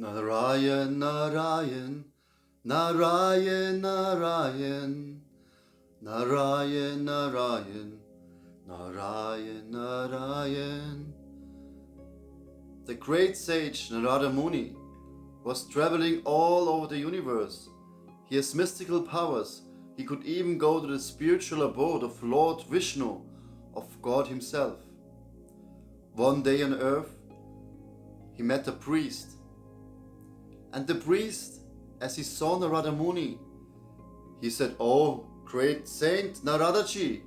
Narayan, Narayan, Narayan, Narayan, Narayan, Narayan, Narayan, Narayan. The great sage Narada Muni was traveling all over the universe. He has mystical powers. He could even go to the spiritual abode of Lord Vishnu, of God himself. One day on earth, he met a priest. And the priest, as he saw Narada Muni, he said, "Oh, great saint Naradaji,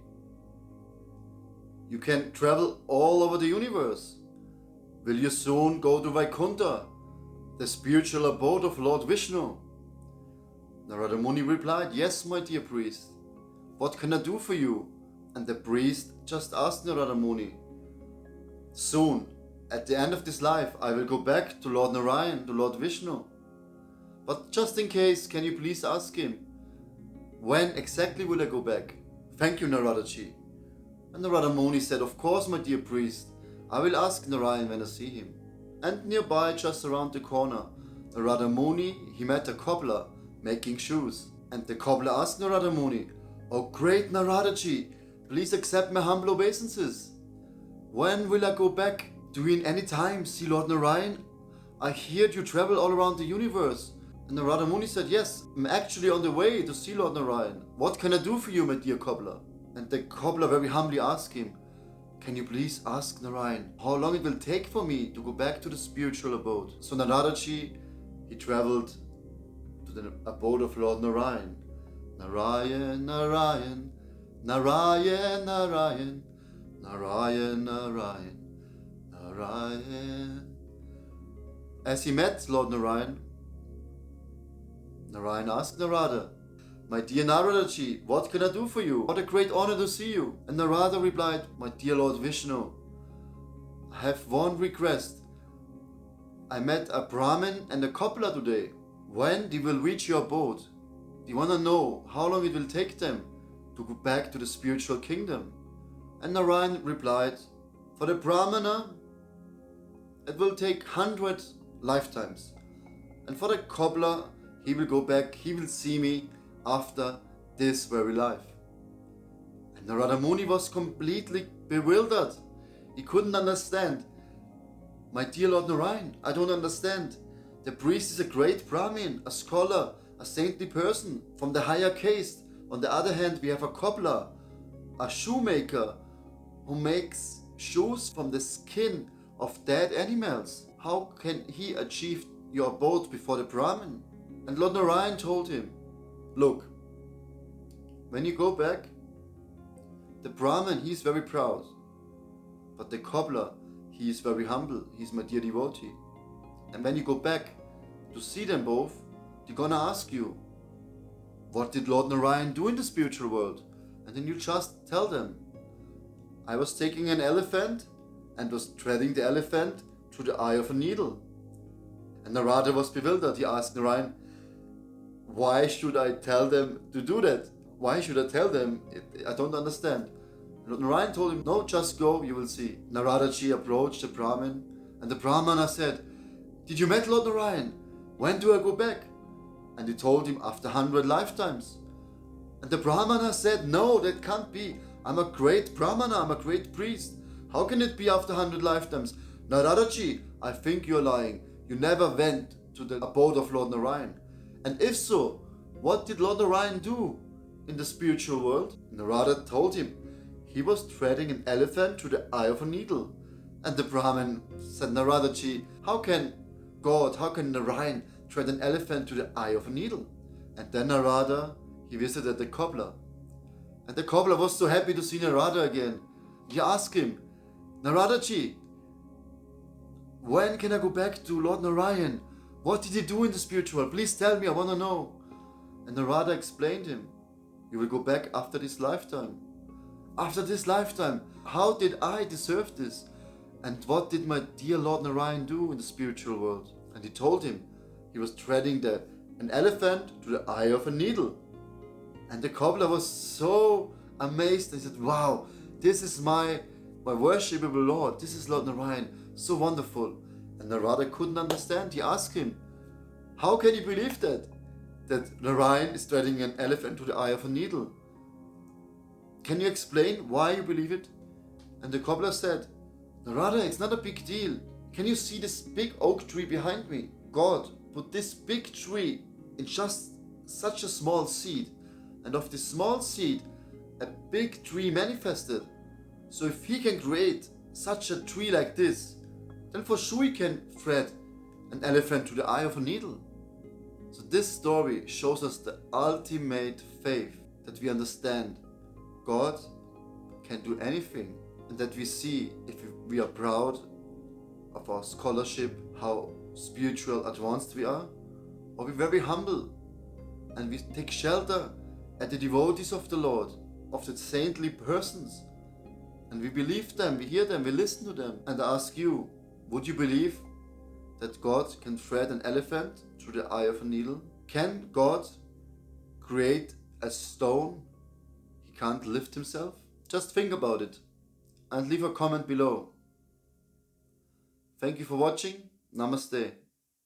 you can travel all over the universe. Will you soon go to Vaikuntha, the spiritual abode of Lord Vishnu?" Narada Muni replied, "Yes, my dear priest. What can I do for you?" And the priest just asked Narada Muni, "Soon, at the end of this life, I will go back to Lord Narayan, to Lord Vishnu. But just in case, can you please ask him, when exactly will I go back? Thank you, Naradaji." And Narada Muni said, "Of course, my dear priest, I will ask Narayan when I see him." And nearby, just around the corner, Narada Muni, he met a cobbler making shoes. And the cobbler asked Narada Muni, "Oh, great Naradaji, please accept my humble obeisances. When will I go back? Do you in any time see Lord Narayan? I heard you travel all around the universe." And Narada Muni said, "Yes, I'm actually on the way to see Lord Narayan. What can I do for you, my dear cobbler?" And the cobbler very humbly asked him, "Can you please ask Narayan how long it will take for me to go back to the spiritual abode?" So Naradaji, he traveled to the abode of Lord Narayan. Narayan, Narayan, Narayan, Narayan, Narayan, Narayan, Narayan. As he met Lord Narayan, Narayan asked Narada, "My dear Naradaji, what can I do for you? What a great honor to see you." And Narada replied, "My dear Lord Vishnu, I have one request. I met a Brahmin and a cobbler today. When they will reach your abode? They want to know how long it will take them to go back to the spiritual kingdom." And Narayan replied, "For the Brahmana, it will take 100 lifetimes. And for the cobbler, he will go back, he will see me after this very life." And Narada Muni was completely bewildered. He couldn't understand. "My dear Lord Narayan, I don't understand. The priest is a great Brahmin, a scholar, a saintly person from the higher caste. On the other hand, we have a cobbler, a shoemaker, who makes shoes from the skin of dead animals. How can he achieve your abode before the Brahmin?" And Lord Narayan told him, "Look, when you go back, the Brahmin, he is very proud, but the cobbler, he is very humble, he is my dear devotee. And when you go back to see them both, they're gonna ask you, what did Lord Narayan do in the spiritual world? And then you just tell them, I was taking an elephant and was threading the elephant through the eye of a needle." And Narada was bewildered. He asked Narayan, "Why should I tell them to do that? Why should I tell them? I don't understand." And Narayan told him, "No, just go, you will see." Naradaji approached the Brahmin, and the Brahmana said, "Did you meet Lord Narayan? When do I go back?" And he told him, "After 100 lifetimes." And the Brahmana said, "No, that can't be. I'm a great Brahmana, I'm a great priest. How can it be after 100 lifetimes? Naradaji, I think you're lying. You never went to the abode of Lord Narayan. And if so, what did Lord Narayan do in the spiritual world?" Narada told him, he was threading an elephant through the eye of a needle. And the Brahmin said, "Naradaji, how can Narayan thread an elephant through the eye of a needle?" And then Narada, he visited the cobbler. And the cobbler was so happy to see Narada again. He asked him, "Naradaji, when can I go back to Lord Narayan? What did he do in the spiritual world? Please tell me, I want to know." And Narada explained him, "You will go back after this lifetime. After this lifetime, how did I deserve this? And what did my dear Lord Narayan do in the spiritual world?" And he told him, he was threading an elephant to the eye of a needle. And the cobbler was so amazed. He said, "Wow, this is my worshipable Lord. This is Lord Narayan. So wonderful." And Narada couldn't understand. He asked him, how can you believe that? That Narayana is threading an elephant to the eye of a needle? Can you explain why you believe it? And the cobbler said, Narada, it's not a big deal. Can you see this big oak tree behind me? God put this big tree in just such a small seed. And of this small seed, a big tree manifested. So if he can create such a tree like this, then for sure he can thread an elephant to the eye of a needle. So this story shows us the ultimate faith, that we understand God can do anything, and that we see, if we are proud of our scholarship, how spiritual advanced we are, or we're very humble and we take shelter at the devotees of the Lord, of the saintly persons, and we believe them, we hear them, we listen to them. And I ask you, would you believe that God can thread an elephant through the eye of a needle? Can God create a stone he can't lift himself? Just think about it and leave a comment below. Thank you for watching. Namaste.